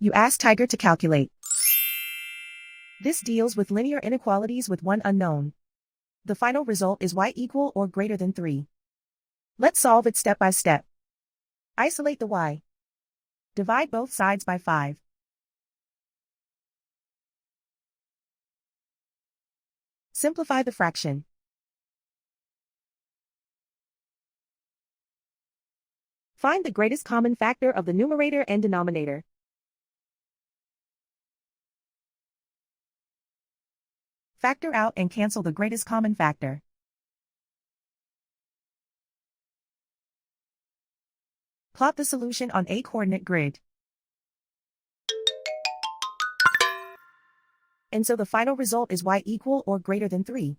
You ask Tiger to calculate. This deals with linear inequalities with one unknown. The final result is y equal or greater than 3. Let's solve it step by step. Isolate the y. Divide both sides by 5. Simplify the fraction. Find the greatest common factor of the numerator and denominator. Factor out and cancel the greatest common factor. Plot the solution on a coordinate grid. And so the final result is y equal or greater than 3.